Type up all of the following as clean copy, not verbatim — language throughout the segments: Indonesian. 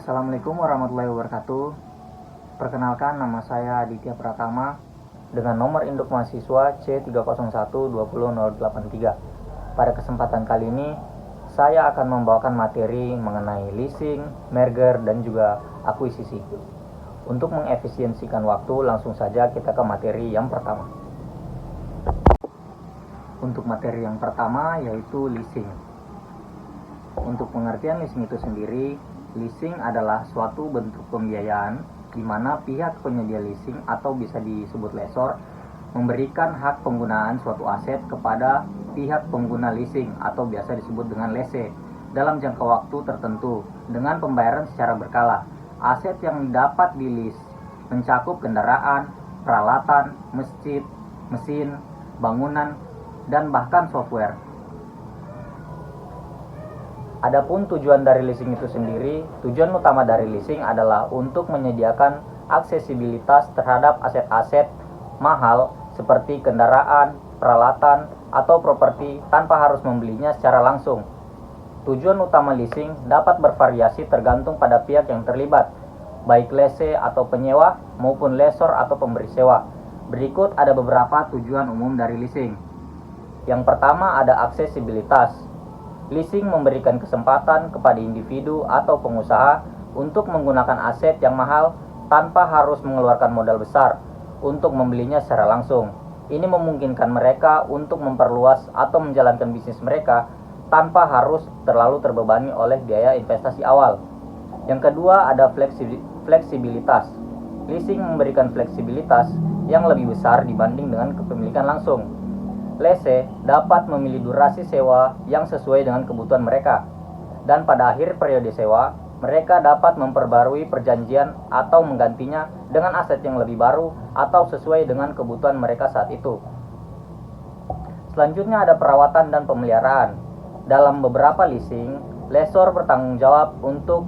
Assalamualaikum warahmatullahi wabarakatuh. Perkenalkan, nama saya Aditya Pratama dengan nomor induk mahasiswa C301200083. Pada kesempatan kali ini, saya akan membawakan materi mengenai leasing, merger, dan juga akuisisi. Untuk mengefisiensikan waktu, langsung saja kita ke materi yang pertama. Untuk materi yang pertama yaitu leasing. Untuk pengertian leasing itu sendiri, leasing adalah suatu bentuk pembiayaan di mana pihak penyedia leasing atau bisa disebut lessor memberikan hak penggunaan suatu aset kepada pihak pengguna leasing atau biasa disebut dengan lese dalam jangka waktu tertentu dengan pembayaran secara berkala. Aset yang dapat di-lease mencakup kendaraan, peralatan, masjid, mesin, bangunan, dan bahkan software. Adapun tujuan dari leasing itu sendiri, tujuan utama dari leasing adalah untuk menyediakan aksesibilitas terhadap aset-aset mahal seperti kendaraan, peralatan, atau properti tanpa harus membelinya secara langsung. Tujuan utama leasing dapat bervariasi tergantung pada pihak yang terlibat, baik lese atau penyewa maupun lessor atau pemberi sewa. Berikut ada beberapa tujuan umum dari leasing. Yang pertama ada aksesibilitas. Leasing memberikan kesempatan kepada individu atau pengusaha untuk menggunakan aset yang mahal tanpa harus mengeluarkan modal besar untuk membelinya secara langsung. Ini memungkinkan mereka untuk memperluas atau menjalankan bisnis mereka tanpa harus terlalu terbebani oleh biaya investasi awal. Yang kedua ada fleksibilitas. Leasing memberikan fleksibilitas yang lebih besar dibanding dengan kepemilikan langsung. Lese dapat memilih durasi sewa yang sesuai dengan kebutuhan mereka, dan pada akhir periode sewa, mereka dapat memperbarui perjanjian atau menggantinya dengan aset yang lebih baru atau sesuai dengan kebutuhan mereka saat itu. Selanjutnya ada perawatan dan pemeliharaan. Dalam beberapa leasing, lessor bertanggung jawab untuk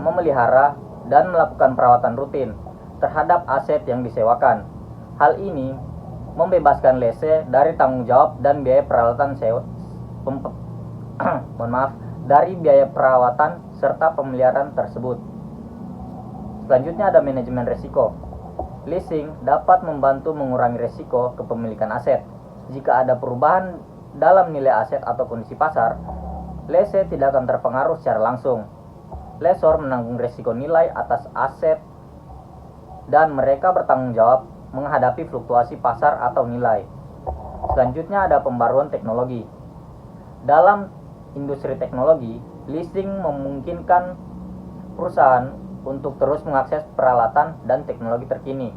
memelihara dan melakukan perawatan rutin terhadap aset yang disewakan. Hal ini membebaskan lese dari tanggung jawab dan biaya perawatan dari biaya perawatan serta pemeliharaan tersebut. Selanjutnya ada manajemen risiko. Leasing dapat membantu mengurangi risiko kepemilikan aset. Jika ada perubahan dalam nilai aset atau kondisi pasar, lese tidak akan terpengaruh secara langsung. Lessor menanggung risiko nilai atas aset dan mereka bertanggung jawab menghadapi fluktuasi pasar atau nilai. Selanjutnya ada pembaruan teknologi. Dalam industri teknologi, leasing memungkinkan perusahaan untuk terus mengakses peralatan dan teknologi terkini.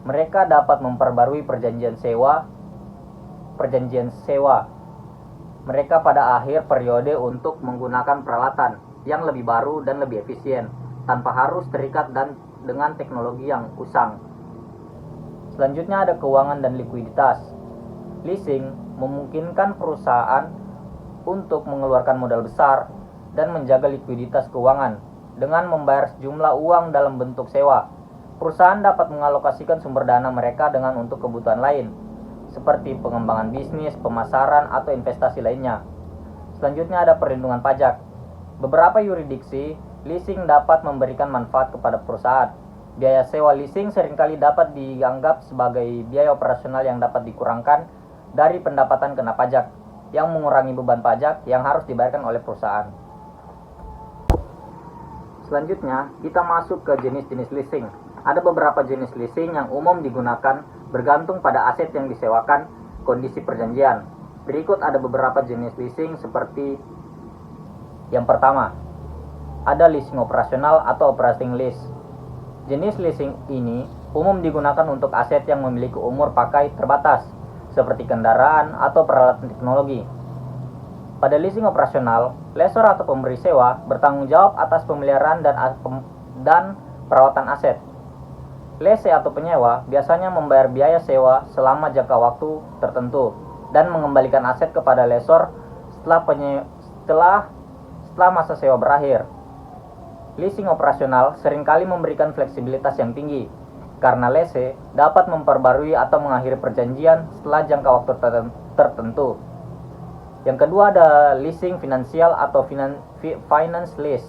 Mereka dapat memperbarui perjanjian sewa mereka pada akhir periode untuk menggunakan peralatan yang lebih baru dan lebih efisien tanpa harus terikat dengan teknologi yang usang. Selanjutnya ada keuangan dan likuiditas. Leasing memungkinkan perusahaan untuk mengeluarkan modal besar dan menjaga likuiditas keuangan dengan membayar sejumlah uang dalam bentuk sewa. Perusahaan dapat mengalokasikan sumber dana mereka dengan untuk kebutuhan lain, seperti pengembangan bisnis, pemasaran, atau investasi lainnya. Selanjutnya ada perlindungan pajak. Beberapa yurisdiksi, leasing dapat memberikan manfaat kepada perusahaan. Biaya sewa leasing seringkali dapat dianggap sebagai biaya operasional yang dapat dikurangkan dari pendapatan kena pajak, yang mengurangi beban pajak yang harus dibayarkan oleh perusahaan. Selanjutnya, kita masuk ke jenis-jenis leasing. Ada beberapa jenis leasing yang umum digunakan bergantung pada aset yang disewakan, kondisi perjanjian. Berikut ada beberapa jenis leasing seperti yang pertama, ada leasing operasional atau operating lease. Jenis leasing ini umum digunakan untuk aset yang memiliki umur pakai terbatas, seperti kendaraan atau peralatan teknologi. Pada leasing operasional, lessor atau pemberi sewa bertanggung jawab atas pemeliharaan dan perawatan aset. Lese atau penyewa biasanya membayar biaya sewa selama jangka waktu tertentu dan mengembalikan aset kepada lessor setelah masa sewa berakhir. Leasing operasional seringkali memberikan fleksibilitas yang tinggi, karena lese dapat memperbarui atau mengakhiri perjanjian setelah jangka waktu tertentu. Yang kedua ada leasing finansial atau finance lease.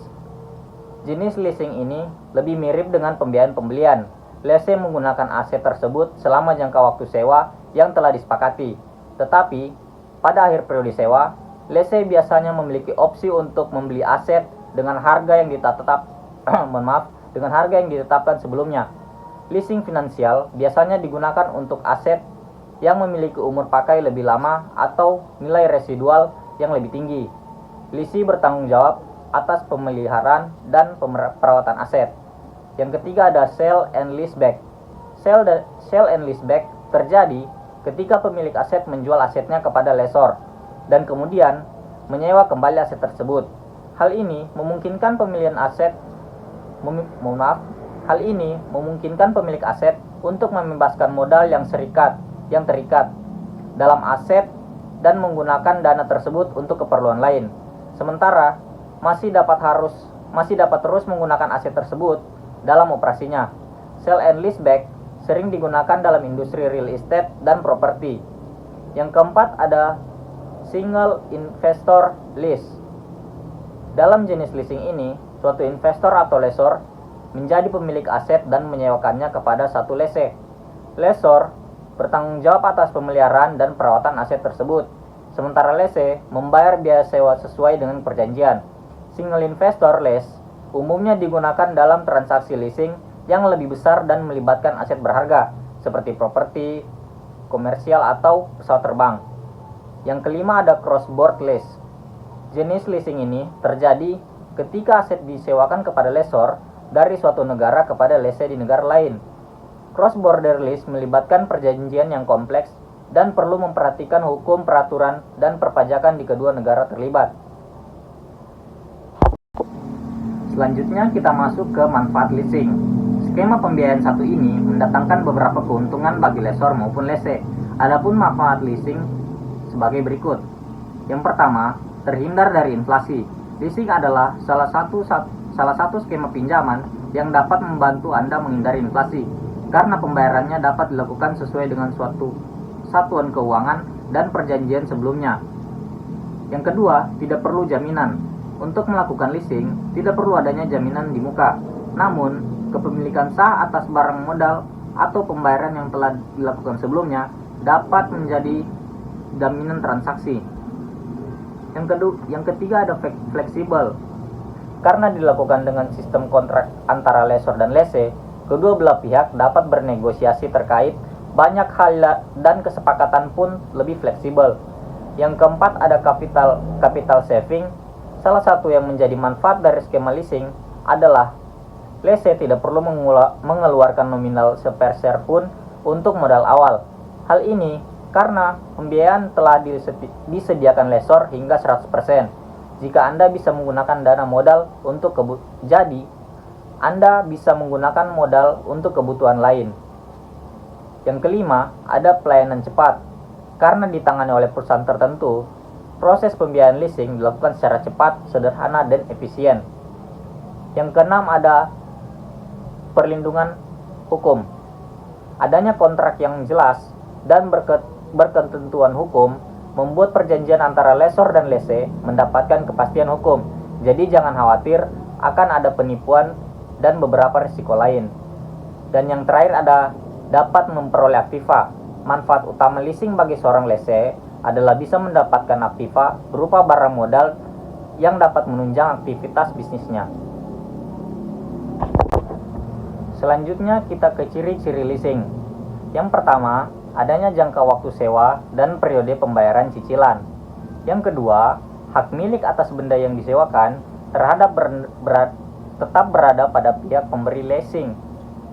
Jenis leasing ini lebih mirip dengan pembiayaan pembelian. Lese menggunakan aset tersebut selama jangka waktu sewa yang telah disepakati. Tetapi, pada akhir periode sewa, lese biasanya memiliki opsi untuk membeli aset dengan harga yang dengan harga yang ditetapkan sebelumnya. Leasing finansial biasanya digunakan untuk aset yang memiliki umur pakai lebih lama atau nilai residual yang lebih tinggi. Lisi bertanggung jawab atas pemeliharaan dan perawatan aset. Yang ketiga ada sale and leaseback. Sale and leaseback terjadi ketika pemilik aset menjual asetnya kepada lessor dan kemudian menyewa kembali aset tersebut. Hal ini memungkinkan pemilik aset untuk membebaskan modal yang terikat dalam aset dan menggunakan dana tersebut untuk keperluan lain. Sementara masih dapat terus menggunakan aset tersebut dalam operasinya. Sale and leaseback sering digunakan dalam industri real estate dan properti. Yang keempat ada single investor lease. Dalam jenis leasing ini, suatu investor atau lessor menjadi pemilik aset dan menyewakannya kepada satu lese. Lessor bertanggung jawab atas pemeliharaan dan perawatan aset tersebut, sementara lese membayar biaya sewa sesuai dengan perjanjian. Single investor lease umumnya digunakan dalam transaksi leasing yang lebih besar dan melibatkan aset berharga, seperti properti, komersial, atau pesawat terbang. Yang kelima ada cross-border lease. Jenis leasing ini terjadi ketika aset disewakan kepada lessor dari suatu negara kepada lese di negara lain. Cross-border lease melibatkan perjanjian yang kompleks dan perlu memperhatikan hukum, peraturan, dan perpajakan di kedua negara terlibat. Selanjutnya kita masuk ke manfaat leasing. Skema pembiayaan satu ini mendatangkan beberapa keuntungan bagi lessor maupun lese. Adapun manfaat leasing sebagai berikut. Yang pertama, terhindar dari inflasi. Leasing adalah salah satu skema pinjaman yang dapat membantu Anda menghindari inflasi, karena pembayarannya dapat dilakukan sesuai dengan suatu satuan keuangan dan perjanjian sebelumnya. Yang kedua, tidak perlu jaminan. Untuk melakukan leasing, tidak perlu adanya jaminan di muka. Namun, kepemilikan sah atas barang modal atau pembayaran yang telah dilakukan sebelumnya dapat menjadi jaminan transaksi. Yang ketiga ada fleksibel. Karena dilakukan dengan sistem kontrak antara lessor dan lese, kedua belah pihak dapat bernegosiasi terkait banyak hal dan kesepakatan pun lebih fleksibel. Yang keempat ada capital saving. Salah satu yang menjadi manfaat dari skema leasing adalah lese tidak perlu mengeluarkan nominal sepeser pun untuk modal awal. Hal ini karena pembiayaan telah disediakan lessor hingga 100%. Jika Anda bisa menggunakan dana modal untuk Anda bisa menggunakan modal untuk kebutuhan lain. Yang kelima, ada pelayanan cepat. Karena ditangani oleh perusahaan tertentu, proses pembiayaan leasing dilakukan secara cepat, sederhana, dan efisien. Yang keenam, ada perlindungan hukum. Adanya kontrak yang jelas dan berketentuan hukum membuat perjanjian antara lessor dan lese mendapatkan kepastian hukum. Jadi jangan khawatir akan ada penipuan dan beberapa risiko lain. Dan yang terakhir ada dapat memperoleh aktiva. Manfaat utama leasing bagi seorang lese adalah bisa mendapatkan aktiva berupa barang modal yang dapat menunjang aktivitas bisnisnya. Selanjutnya kita ke ciri-ciri leasing. Yang pertama, adanya jangka waktu sewa dan periode pembayaran cicilan. Yang kedua, hak milik atas benda yang disewakan tetap berada pada pihak pemberi leasing.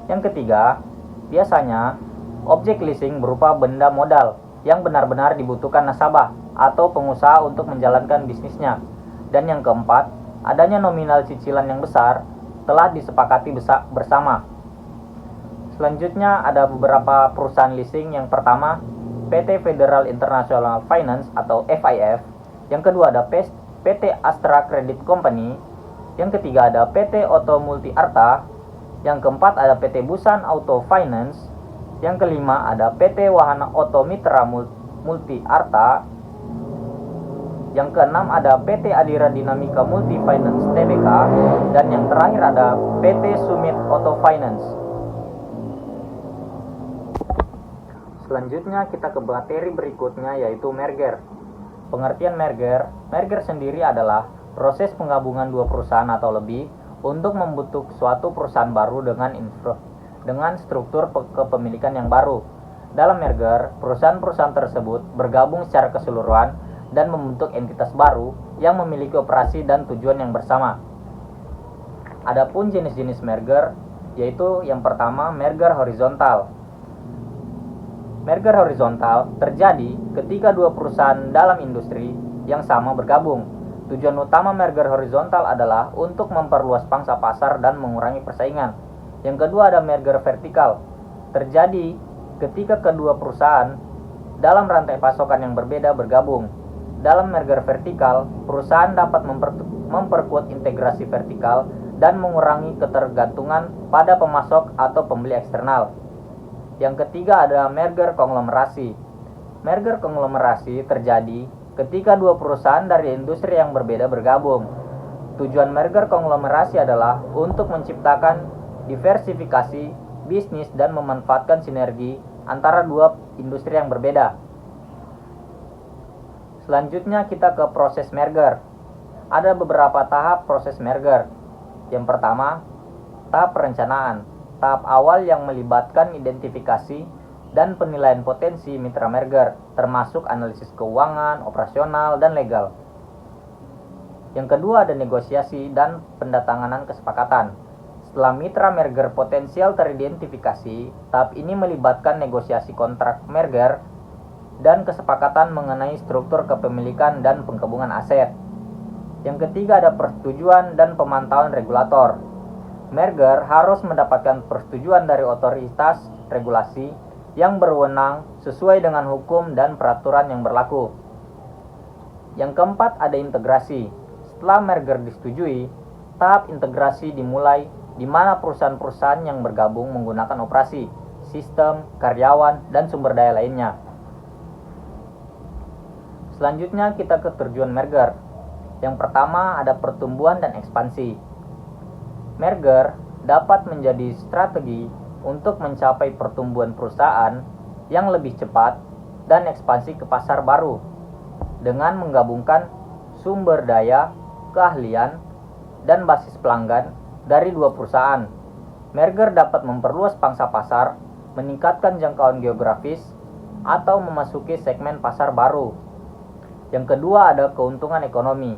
Yang ketiga, biasanya objek leasing berupa benda modal yang benar-benar dibutuhkan nasabah atau pengusaha untuk menjalankan bisnisnya. Dan yang keempat, adanya nominal cicilan yang besar telah disepakati bersama. Selanjutnya ada beberapa perusahaan leasing. Yang pertama, PT Federal International Finance atau FIF. Yang kedua ada PT Astra Credit Company. Yang ketiga ada PT Auto Multi Arta. Yang keempat ada PT Busan Auto Finance. Yang kelima ada PT Wahana Auto Mitra Multi Arta. Yang keenam ada PT Adira Dinamika Multi Finance Tbk, dan yang terakhir ada PT Summit Auto Finance. Selanjutnya kita ke materi berikutnya, yaitu merger. Pengertian merger sendiri adalah proses penggabungan dua perusahaan atau lebih untuk membentuk suatu perusahaan baru dengan struktur kepemilikan yang baru. Dalam merger, perusahaan-perusahaan tersebut bergabung secara keseluruhan dan membentuk entitas baru yang memiliki operasi dan tujuan yang bersama. Adapun jenis-jenis merger, yaitu yang pertama merger horizontal. Merger horizontal terjadi ketika dua perusahaan dalam industri yang sama bergabung. Tujuan utama merger horizontal adalah untuk memperluas pangsa pasar dan mengurangi persaingan. Yang kedua ada merger vertikal. Terjadi ketika kedua perusahaan dalam rantai pasokan yang berbeda bergabung. Dalam merger vertikal, perusahaan dapat memperkuat integrasi vertikal dan mengurangi ketergantungan pada pemasok atau pembeli eksternal. Yang ketiga ada merger konglomerasi. Merger konglomerasi terjadi ketika dua perusahaan dari industri yang berbeda bergabung. Tujuan merger konglomerasi adalah untuk menciptakan diversifikasi bisnis dan memanfaatkan sinergi antara dua industri yang berbeda. Selanjutnya kita ke proses merger. Ada beberapa tahap proses merger. Yang pertama, tahap perencanaan. Tahap awal yang melibatkan identifikasi dan penilaian potensi mitra merger, termasuk analisis keuangan, operasional, dan legal. Yang kedua ada negosiasi dan pendatanganan kesepakatan. Setelah mitra merger potensial teridentifikasi, tahap ini melibatkan negosiasi kontrak merger dan kesepakatan mengenai struktur kepemilikan dan penggabungan aset. Yang ketiga ada persetujuan dan pemantauan regulator. Merger harus mendapatkan persetujuan dari otoritas regulasi yang berwenang sesuai dengan hukum dan peraturan yang berlaku. Yang keempat ada integrasi. Setelah merger disetujui, tahap integrasi dimulai di mana perusahaan-perusahaan yang bergabung menggunakan operasi, sistem, karyawan, dan sumber daya lainnya. Selanjutnya kita ke tujuan merger. Yang pertama ada pertumbuhan dan ekspansi. Merger dapat menjadi strategi untuk mencapai pertumbuhan perusahaan yang lebih cepat dan ekspansi ke pasar baru dengan menggabungkan sumber daya, keahlian, dan basis pelanggan dari dua perusahaan. Merger dapat memperluas pangsa pasar, meningkatkan jangkauan geografis, atau memasuki segmen pasar baru. Yang kedua ada keuntungan ekonomi.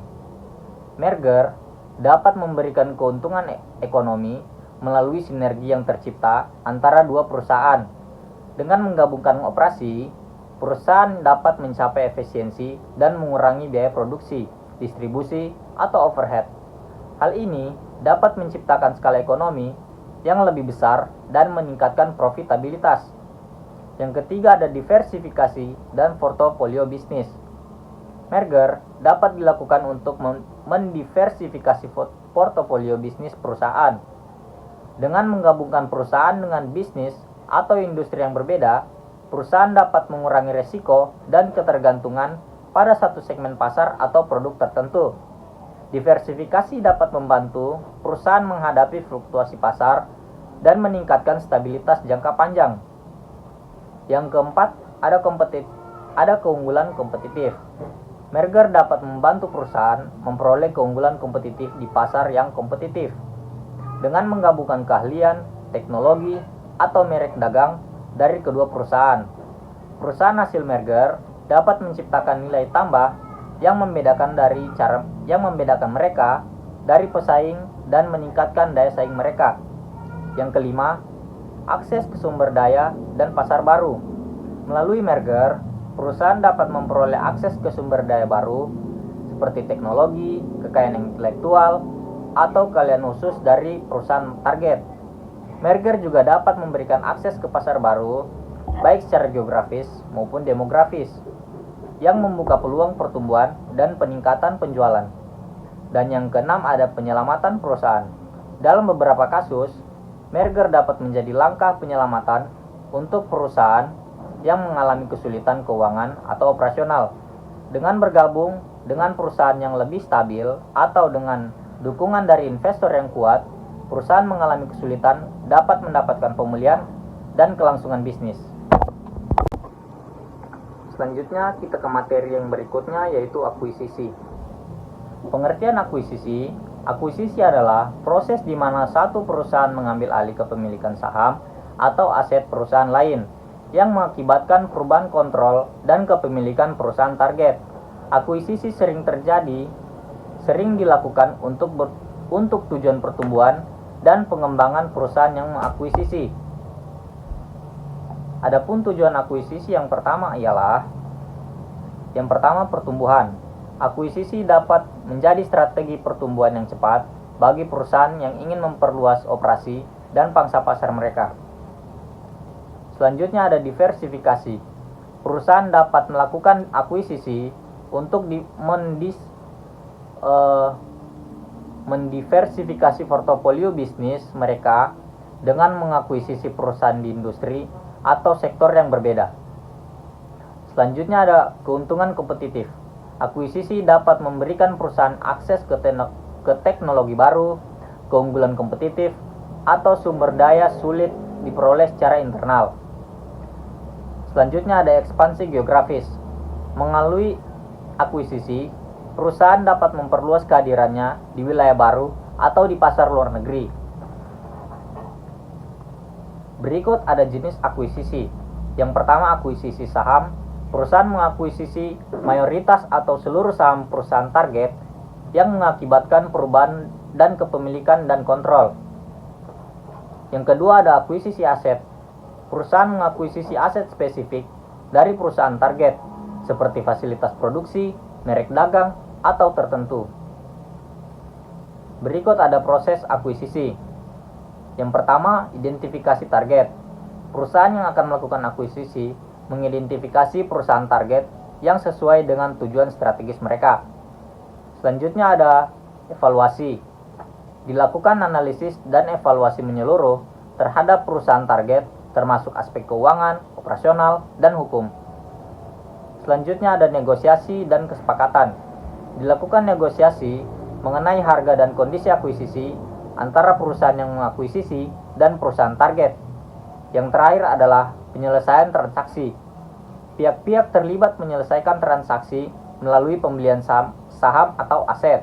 Merger dapat memberikan keuntungan ekonomi melalui sinergi yang tercipta antara dua perusahaan. Dengan menggabungkan operasi, perusahaan dapat mencapai efisiensi dan mengurangi biaya produksi, distribusi, atau overhead. Hal ini dapat menciptakan skala ekonomi yang lebih besar dan meningkatkan profitabilitas. Yang ketiga ada diversifikasi dan portofolio bisnis. Merger dapat dilakukan untuk mendiversifikasi portofolio bisnis perusahaan. Dengan menggabungkan perusahaan dengan bisnis atau industri yang berbeda, perusahaan dapat mengurangi resiko dan ketergantungan pada satu segmen pasar atau produk tertentu. Diversifikasi dapat membantu perusahaan menghadapi fluktuasi pasar dan meningkatkan stabilitas jangka panjang. Yang keempat, ada keunggulan kompetitif. Merger dapat membantu perusahaan memperoleh keunggulan kompetitif di pasar yang kompetitif. Dengan menggabungkan keahlian, teknologi, atau merek dagang dari kedua perusahaan. Perusahaan hasil merger dapat menciptakan nilai tambah yang membedakan mereka dari pesaing dan meningkatkan daya saing mereka. Yang kelima, akses ke sumber daya dan pasar baru. Melalui merger, perusahaan dapat memperoleh akses ke sumber daya baru seperti teknologi, kekayaan intelektual, atau keahlian khusus dari perusahaan target. Merger juga dapat memberikan akses ke pasar baru, baik secara geografis maupun demografis, yang membuka peluang pertumbuhan dan peningkatan penjualan. Dan yang keenam ada penyelamatan perusahaan. Dalam beberapa kasus, merger dapat menjadi langkah penyelamatan untuk perusahaan yang mengalami kesulitan keuangan atau operasional. Dengan bergabung dengan perusahaan yang lebih stabil atau dengan dukungan dari investor yang kuat, perusahaan mengalami kesulitan dapat mendapatkan pemulihan dan kelangsungan bisnis. Selanjutnya kita ke materi yang berikutnya, yaitu akuisisi. Pengertian akuisisi. Akuisisi adalah proses di mana satu perusahaan mengambil alih kepemilikan saham atau aset perusahaan lain yang mengakibatkan perubahan kontrol dan kepemilikan perusahaan target. Akuisisi sering dilakukan untuk tujuan pertumbuhan dan pengembangan perusahaan yang mengakuisisi. Adapun tujuan akuisisi yang pertama pertumbuhan. Akuisisi dapat menjadi strategi pertumbuhan yang cepat bagi perusahaan yang ingin memperluas operasi dan pangsa pasar mereka. Selanjutnya ada diversifikasi. Perusahaan dapat melakukan akuisisi untuk mendiversifikasi portofolio bisnis mereka dengan mengakuisisi perusahaan di industri atau sektor yang berbeda. Selanjutnya ada keuntungan kompetitif. Akuisisi dapat memberikan perusahaan akses ke teknologi baru, keunggulan kompetitif, atau sumber daya sulit diperoleh secara internal. Selanjutnya ada ekspansi geografis. Melalui akuisisi, perusahaan dapat memperluas kehadirannya di wilayah baru atau di pasar luar negeri. Berikut ada jenis akuisisi. Yang pertama, akuisisi saham. Perusahaan mengakuisisi mayoritas atau seluruh saham perusahaan target yang mengakibatkan perubahan dan kepemilikan dan kontrol. Yang kedua ada akuisisi aset. Perusahaan mengakuisisi aset spesifik dari perusahaan target seperti fasilitas produksi, merek dagang, atau tertentu. Berikut ada proses akuisisi. Yang pertama, identifikasi target. Perusahaan yang akan melakukan akuisisi mengidentifikasi perusahaan target yang sesuai dengan tujuan strategis mereka. Selanjutnya ada evaluasi. Dilakukan analisis dan evaluasi menyeluruh terhadap perusahaan target, termasuk aspek keuangan, operasional, dan hukum. Selanjutnya ada negosiasi dan kesepakatan. Dilakukan negosiasi mengenai harga dan kondisi akuisisi antara perusahaan yang mengakuisisi dan perusahaan target. Yang terakhir adalah penyelesaian transaksi. Pihak-pihak terlibat menyelesaikan transaksi melalui pembelian saham atau aset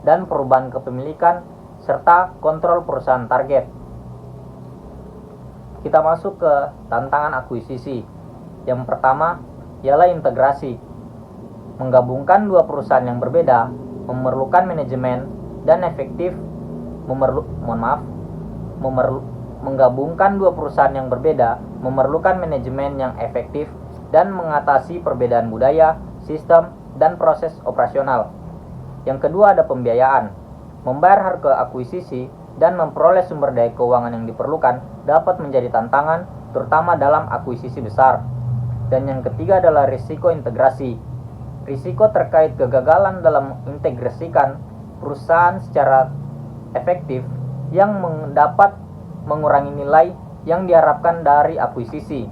dan perubahan kepemilikan serta kontrol perusahaan target. Kita masuk ke tantangan akuisisi. Yang pertama ialah integrasi. Menggabungkan dua perusahaan yang berbeda memerlukan manajemen dan efektif menggabungkan dua perusahaan yang berbeda memerlukan manajemen yang efektif dan mengatasi perbedaan budaya, sistem, dan proses operasional. Yang kedua ada pembiayaan. Membayar harga akuisisi dan memperoleh sumber daya keuangan yang diperlukan dapat menjadi tantangan, terutama dalam akuisisi besar. Dan yang ketiga adalah risiko integrasi. Risiko terkait kegagalan dalam mengintegrasikan perusahaan secara efektif yang dapat mengurangi nilai yang diharapkan dari akuisisi.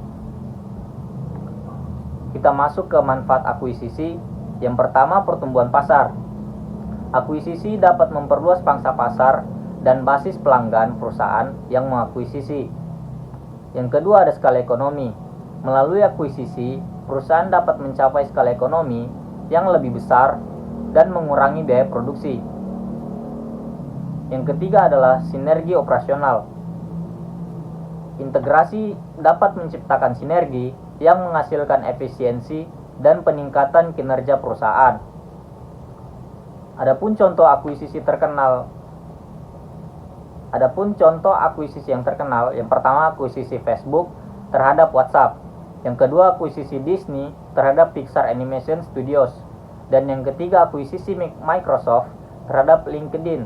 Kita masuk ke manfaat akuisisi. Yang pertama, pertumbuhan pasar. Akuisisi dapat memperluas pangsa pasar dan basis pelanggan perusahaan yang mengakuisisi. Yang kedua ada skala ekonomi. Melalui akuisisi, perusahaan dapat mencapai skala ekonomi yang lebih besar dan mengurangi biaya produksi. Yang ketiga adalah sinergi operasional. Integrasi dapat menciptakan sinergi yang menghasilkan efisiensi dan peningkatan kinerja perusahaan. Adapun contoh akuisisi yang terkenal, yang pertama akuisisi Facebook terhadap WhatsApp, yang kedua akuisisi Disney terhadap Pixar Animation Studios, dan yang ketiga akuisisi Microsoft terhadap LinkedIn.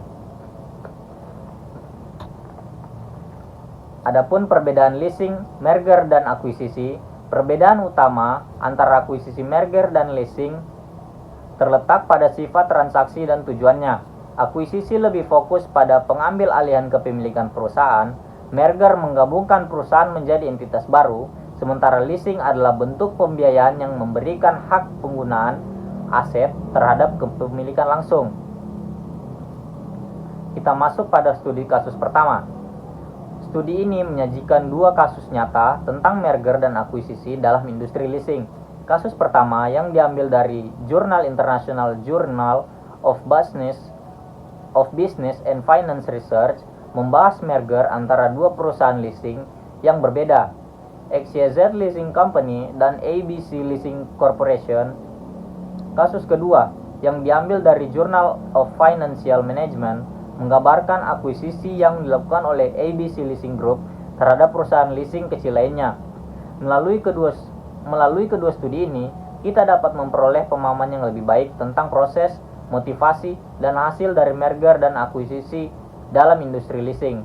Adapun perbedaan leasing, merger, dan akuisisi, perbedaan utama antara akuisisi, merger, dan leasing terletak pada sifat transaksi dan tujuannya. Akuisisi lebih fokus pada pengambil alihan kepemilikan perusahaan, merger menggabungkan perusahaan menjadi entitas baru, sementara leasing adalah bentuk pembiayaan yang memberikan hak penggunaan aset terhadap kepemilikan langsung. Kita masuk pada studi kasus pertama. Studi ini menyajikan dua kasus nyata tentang merger dan akuisisi dalam industri leasing. Kasus pertama yang diambil dari Jurnal International Journal of Business and Finance Research membahas merger antara dua perusahaan leasing yang berbeda, XYZ Leasing Company dan ABC Leasing Corporation. Kasus kedua yang diambil dari Journal of Financial Management menggambarkan akuisisi yang dilakukan oleh ABC Leasing Group terhadap perusahaan leasing kecil lainnya. Melalui kedua studi ini, kita dapat memperoleh pemahaman yang lebih baik tentang proses, motivasi, dan hasil dari merger dan akuisisi dalam industri leasing.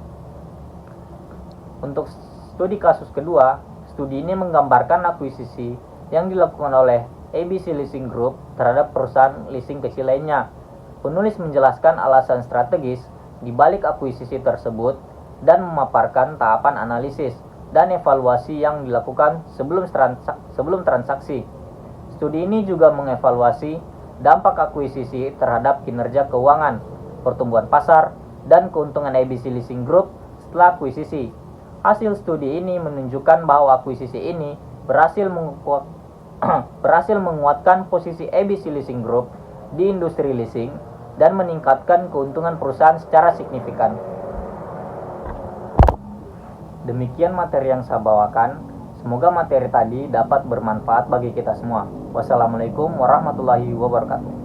Untuk studi kasus kedua, studi ini menggambarkan akuisisi yang dilakukan oleh ABC Leasing Group terhadap perusahaan leasing kecil lainnya. Penulis menjelaskan alasan strategis di balik akuisisi tersebut dan memaparkan tahapan analisis dan evaluasi yang dilakukan sebelum transaksi. Studi ini juga mengevaluasi dampak akuisisi terhadap kinerja keuangan, pertumbuhan pasar, dan keuntungan ABC Leasing Group setelah akuisisi. Hasil studi ini menunjukkan bahwa akuisisi ini berhasil menguatkan posisi ABC Leasing Group di industri leasing dan meningkatkan keuntungan perusahaan secara signifikan. Demikian materi yang saya bawakan. Semoga materi tadi dapat bermanfaat bagi kita semua. Wassalamualaikum warahmatullahi wabarakatuh.